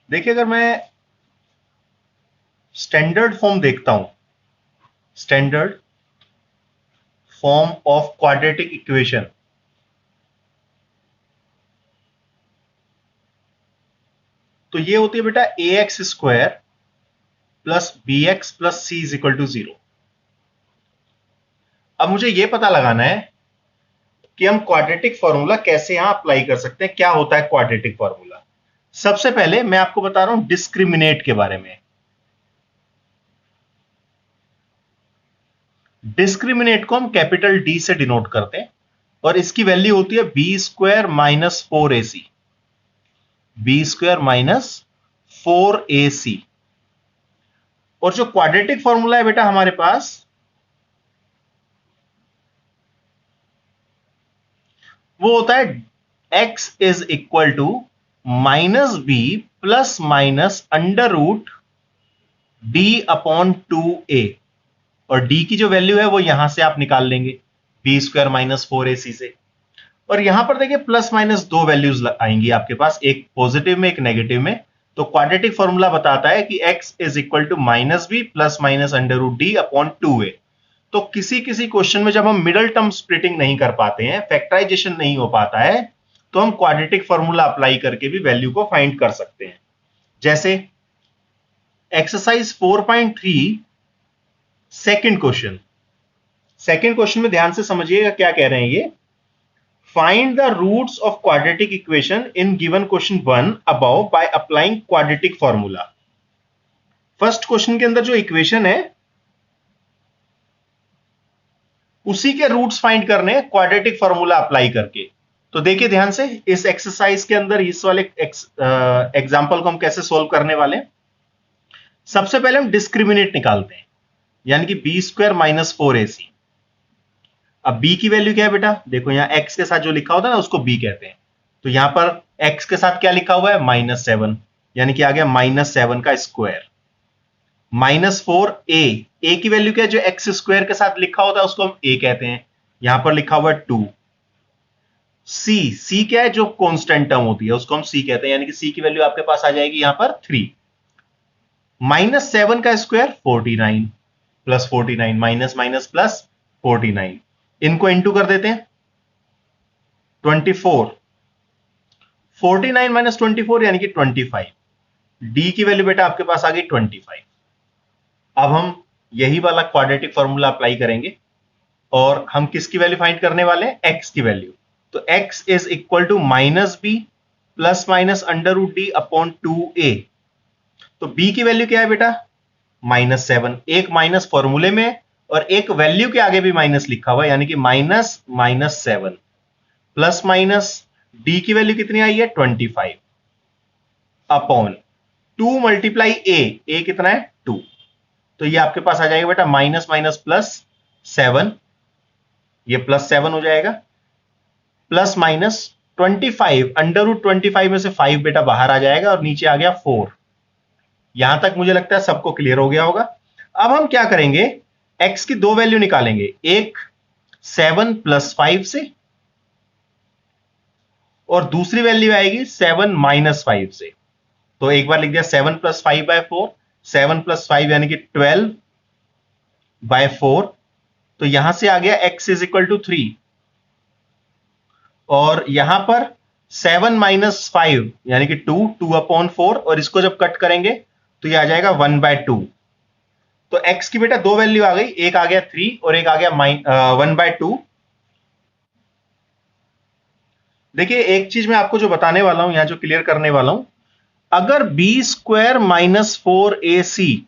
देखिए, अगर मैं स्टैंडर्ड फॉर्म देखता हूं, standard form of quadratic equation, तो ये होती है बेटा A X square plus B X plus C is equal to 0। अब मुझे यह पता लगाना है कि हम क्वाड्रेटिक फॉर्मूला कैसे यहां अप्लाई कर सकते हैं। क्या होता है क्वाड्रेटिक फॉर्मूला? सबसे पहले मैं आपको बता रहा हूं डिस्क्रिमिनेट के बारे में। डिस्क्रिमिनेट को हम कैपिटल डी से डिनोट करते हैं और इसकी वैल्यू होती है B square minus 4ac, B square minus 4ac। और जो क्वाड्रेटिक फॉर्मूला है बेटा हमारे पास, वो होता है x is equal to minus B plus minus under root D upon 2a। और d की जो वैल्यू है वो यहां से आप निकाल लेंगे बी स्क्वायर माइनस 4ac से। और यहां पर देखिए प्लस माइनस दो वैल्यूज आएंगी आपके पास, एक पॉजिटिव में एक नेगेटिव में। तो क्वाड्रेटिक फॉर्मूला बताता है कि x is equal to minus B plus minus under root D upon 2a। तो किसी किसी क्वेश्चन में जब हम मिडल टर्म स्प्लिटिंग नहीं कर पाते हैं, फैक्टराइजेशन नहीं हो पाता है, तो हम क्वाड्रेटिक फॉर्मूला अप्लाई करके भी वैल्यू को फाइंड कर सकते हैं। जैसे exercise 4.3 second question. Second question में ध्यान से समझिएगा क्या कह रहे हैं ये। Find the roots of quadratic equation in given question 1 above by applying quadratic formula. First question के अंदर जो इक्वेशन है उसी के रूट्स फाइंड करने हैं क्वाड्रेटिक फॉर्मूला अप्लाई करके। तो देखिए ध्यान से, इस एक्सरसाइज के अंदर इस वाले एग्जांपल को हम कैसे सोल्व करने वाले हैं। सबसे पहले हम डिस्क्रिमिनेट निकालते हैं, यानी कि बी स्क्वायर माइनस 4ac। अब b की वैल्यू क्या है बेटा? देखो यहां x के साथ जो लिखा होता है ना उसको b कहते हैं। तो यहां पर x के साथ क्या लिखा हुआ है? -7, यानी कि आ गया -7 का स्क्वायर। -4a, a की वैल्यू क्या है? जो x स्क्वायर के साथ लिखा होता है उसको हम a कहते हैं। यहां पर लिखा हुआ है 2। c क्या है? जो कांस्टेंट टर्म होती है उसको हम c कहते हैं, यानी कि c की वैल्यू आपके पास आ जाएगी यहां पर 3। -7 का square 49 plus 49, minus minus plus 49। इनको इंटू कर देते हैं 24, 49 माइनस 24 यानी कि 25। डी की वैल्यू बेटा आपके पास आ गई 25। अब हम यही वाला क्वाड्रेटिक फॉर्मूला अप्लाई करेंगे और हम किसकी वैल्यू फाइंड करने वाले हैं? एक्स की वैल्यू। तो X is equal to minus B plus minus under root D upon 2a। तो बी की वैल्यू क्या है बेटा? -7। एक माइनस फॉर्मूले में और एक वैल्यू के आगे भी माइनस लिखा हुआ है, यानी कि -7 प्लस माइनस डी की वैल्यू कितनी आई है? 25 अपॉन 2 मल्टीप्लाई ए कितना है? 2। तो ये आपके पास आ जाएगा बेटा माइनस माइनस प्लस 7, ये +7 हो जाएगा, प्लस माइनस 25 अंडर रूट 25 में से 5 बेटा बाहर आ जाएगा और नीचे आ गया 4। यहां तक मुझे लगता है सबको क्लियर हो गया होगा। अब हम क्या करेंगे? x की दो वैल्यू निकालेंगे, एक 7 + 5 से और दूसरी वैल्यू आएगी 7 - 5 से। तो एक बार लिख दिया 7 + 5/4, 7 + 5 यानी कि 12/4। तो यहां से आ गया x इज इक्वल टू 3 और यहां पर 7 - 5 यानी कि 2/4 और इसको जब कट करेंगे तो यह आ जाएगा 1/2। तो x की बेटा दो वैल्यू आ गई, एक आ गया 3 और एक आ गया 1/2। देखिए एक चीज मैं आपको जो बताने वाला हूं, यहां जो क्लियर करने वाला हूं, अगर B square minus 4ac,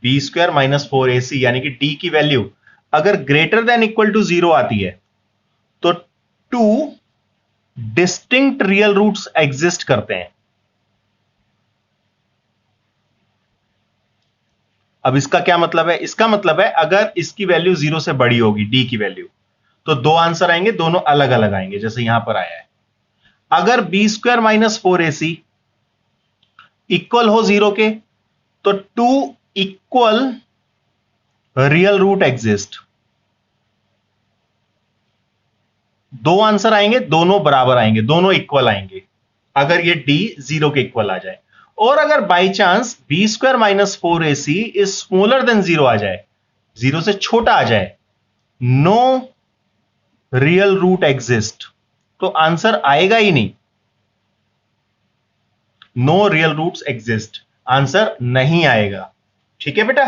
B square minus 4ac यानी कि d की वैल्यू अगर ग्रेटर देन इक्वल टू 0 आती है तो 2 डिस्टिंक्ट रियल रूट्स एग्जिस्ट करते हैं। अब इसका क्या मतलब है? इसका मतलब है अगर इसकी वैल्यू 0 से बड़ी होगी, d की वैल्यू, तो दो आंसर आएंगे, दोनों अलग अलग आएंगे, जैसे यहां पर आया है। अगर B square minus 4ac equal हो 0 के तो 2 इक्वल रियल रूट एग्जिस्ट। दो आंसर आएंगे, दोनों बराबर आएंगे, दोनों इक्वल आएंगे। अगर ये d 0 के इक्वल आ जाए, और अगर by chance B square minus 4ac is smaller than 0 आ जाए, 0 से छोटा आ जाए, नो रियल रूट एग्जिस्ट, तो आंसर आएगा ही नहीं। No real roots exist, answer नहीं आएगा। ठीक है बेटा,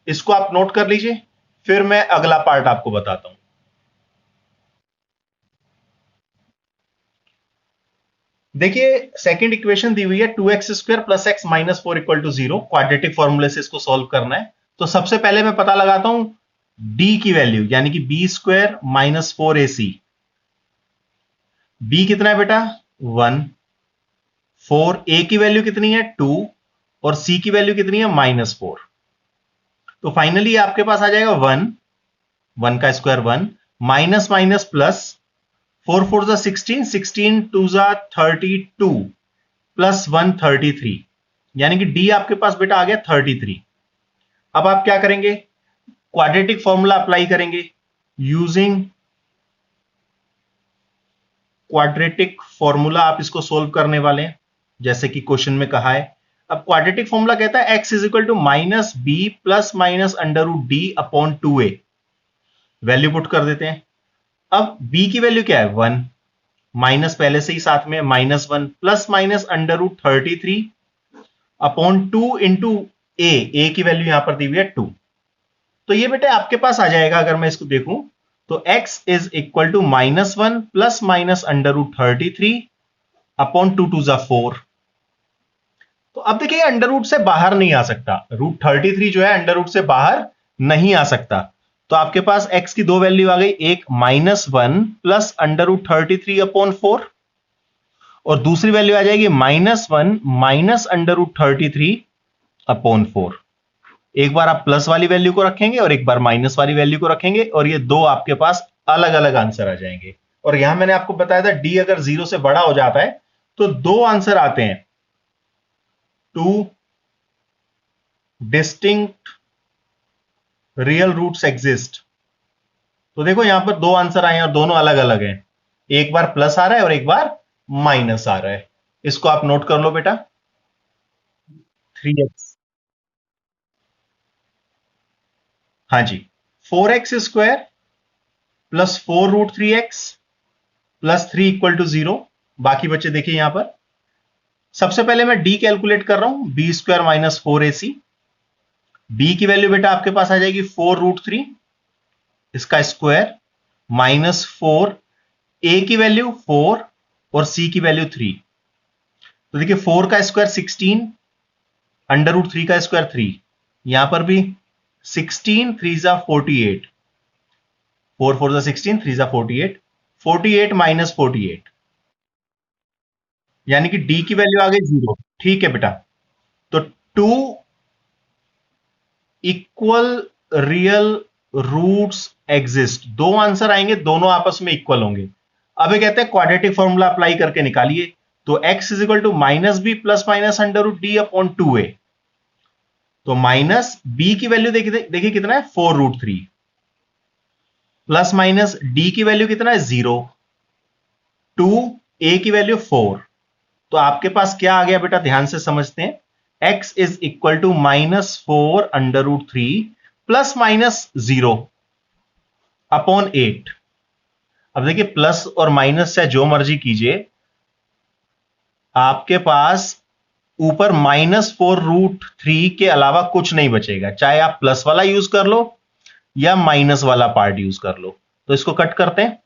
इसको आप नोट कर लीजिए, फिर मैं अगला पार्ट आपको बताता हूं। देखिए सेकंड इक्वेशन दी हुई है 2x square plus X minus 4 equal to 0, quadratic फॉर्मूले से इसको सॉल्व करना है। तो सबसे पहले मैं पता लगाता हूं d की वैल्यू, यानी कि B square minus 4ac। b कितना है बेटा 1, 4, a की वैल्यू कितनी है 2 और c की वैल्यू कितनी है -4। तो फाइनली आपके पास आ जाएगा 1, 1 का स्क्वायर 1, माइनस माइनस प्लस, 4 4 जा 16, 16 2 जा 32 प्लस 1 33, यानी कि d आपके पास बेटा आ गया 33। अब आप क्या करेंगे, क्वाड्रेटिक फॉर्मूला अप्लाई करेंगे यूजिंग क्वाड्रेटिक फॉर्मूला। आप इसको सोल्व करने वाले हैं जैसे कि क्वेश्चन में कहा है। अब क्वाड्रेटिक फॉर्मूला कहता है x is equal to minus B plus minus under root D upon 2a। Value put कर देते हैं। अब b की वैल्यू क्या है 1, माइनस पहले से ही साथ में -1 plus minus under root 33 upon 2 into a की वैल्यू यहां पर दी हुई है 2। तो ये बेटे आपके पास आ जाएगा, अगर मैं इसको देखूं तो x is equal to -1 plus minus under root 33 upon 2 2 जा 4। तो अब देखिए अंडर रूट से बाहर नहीं आ सकता, रूट 33 जो है अंडर रूट से बाहर नहीं आ सकता। तो आपके पास x की दो वैल्यू आ गई, एक -1 प्लस अंडर रूट 33 अपॉन 4 और दूसरी वैल्यू आ जाएगी -1 माइनस अंडर रूट 33 अपॉन 4। एक बार आप प्लस वाली वैल्यू को रखेंगे और एक बार माइनस वाली वैल्यू को रखेंगे और ये दो आपके पास अलग अलग आंसर आ जाएंगे। और यहां मैंने आपको बताया था d अगर 0 से बड़ा हो जाता है तो दो आंसर आते हैं, two distinct real roots exist. तो देखो यहां पर दो आंसर आए हैं और दोनों अलग अलग हैं, एक बार प्लस आ रहा है और एक बार माइनस आ रहा है। इसको आप नोट कर लो बेटा, 3x, हाँ जी, 4x square plus 4 root 3x plus 3 equal to 0। बाकी बच्चे देखिए यहां पर सबसे पहले मैं d कैलकुलेट कर रहा हूं, B square minus 4ac। b की वैल्यू बेटा आपके पास आ जाएगी 4 रूट 3, इसका स्क्वायर -4, a की वैल्यू 4 और c की वैल्यू 3। तो देखिए 4 का स्क्वायर 16, अंडर रूट 3 का स्क्वायर 3, यहां पर भी 16 3 जा 48, 4 4 जा 16, 3 जा 48, 48 माइनस 48, यानी कि d की वैल्यू आ गई 0। ठीक है बेटा, तो 2 इक्वल रियल रूट्स एग्जिस्ट, दो आंसर आएंगे, दोनों आपस में इक्वल होंगे। अब ये कहते हैं क्वाड्रेटिक फॉर्मूला अप्लाई करके निकालिए। तो x is equal to minus B plus minus under root D upon 2a। तो माइनस b की वैल्यू देखिए कितना है 4 रूट 3 प्लस माइनस d की वैल्यू कितना है 0, 2, a की वैल्यू 4। तो आपके पास क्या आ गया बेटा, ध्यान से समझते हैं, x is equal to -4 under root 3 plus minus 0 upon 8। अब देखिए प्लस और माइनस से जो मर्जी कीजिए, आपके पास ऊपर -4 रूट 3 के अलावा कुछ नहीं बचेगा, चाहे आप प्लस वाला यूज कर लो या माइनस वाला पार्ट यूज कर लो। तो इसको कट करते हैं,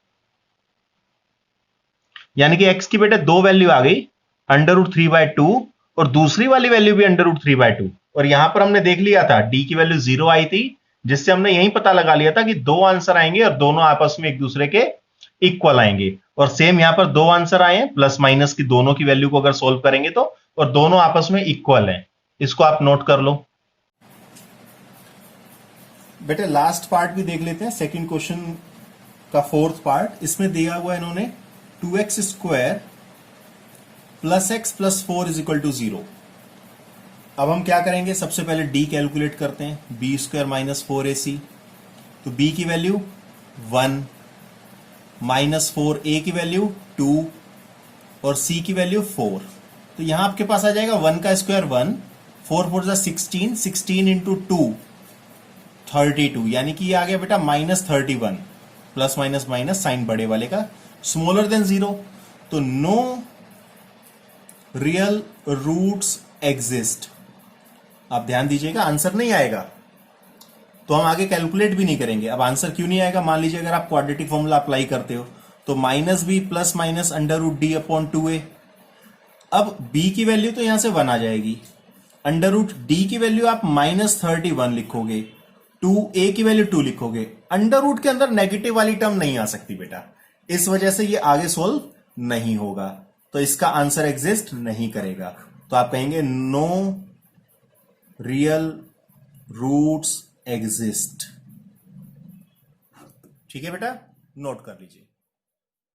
यानी कि x की बेटे दो वैल्यू आ गई, अंडर रूट 3/2 और दूसरी वाली वैल्यू भी अंडर रूट 3/2। और यहां पर हमने देख लिया था d की वैल्यू 0 आई थी, जिससे हमने यही पता लगा लिया था कि दो आंसर आएंगे और दोनों आपस में एक दूसरे के इक्वल आएंगे। और सेम यहां पर दो आंसर आए हैं, प्लस माइनस की दोनों की वैल्यू को अगर सोल्व करेंगे तो, और दोनों आपस में इक्वल हैं। इसको आप नोट कर लो बेटे। लास्ट पार्ट भी देख लेते हैं, सेकंड क्वेश्चन का फोर्थ पार्ट। इसमें दिया हुआ इन्होंने 2x square plus X plus 4 is equal to 0। अब हम क्या करेंगे, सबसे पहले d कैलकुलेट करते हैं, बी स्क्वायर माइनस 4ac। तो b की वैल्यू 1, -4 a की वैल्यू 2 और c की वैल्यू 4, तो यहां आपके पास आ जाएगा 1 का स्क्वायर 1, 4 4 16, 16 इंटू 2 32, यानी कि ये आ गया बेटा -31, प्लस माइनस माइनस साइन बड़े वाले का स्मॉलर देन 0, तो नो रियल रूट्स एग्जिस्ट। आप ध्यान दीजिएगा, आंसर नहीं आएगा तो हम आगे कैलकुलेट भी नहीं करेंगे। अब आंसर क्यों नहीं आएगा? मान लीजिए अगर आप क्वाड्रेटिक फॉर्मूला अप्लाई करते हो तो -b प्लस माइनस √d/2a। अब b की वैल्यू तो यहां से 1 आ जाएगी, √d की वैल्यू आप -31 लिखोगे, 2a की वैल्यू 2 लिखोगे। अंडर के अंदर नेगेटिव वाली टर्म नहीं आ सकती बेटा, इस वजह से ये आगे सोल्व नहीं होगा, तो इसका आंसर एग्जिस्ट नहीं करेगा। तो आप कहेंगे नो रियल रूट्स एग्जिस्ट। ठीक है बेटा, नोट कर लीजिए।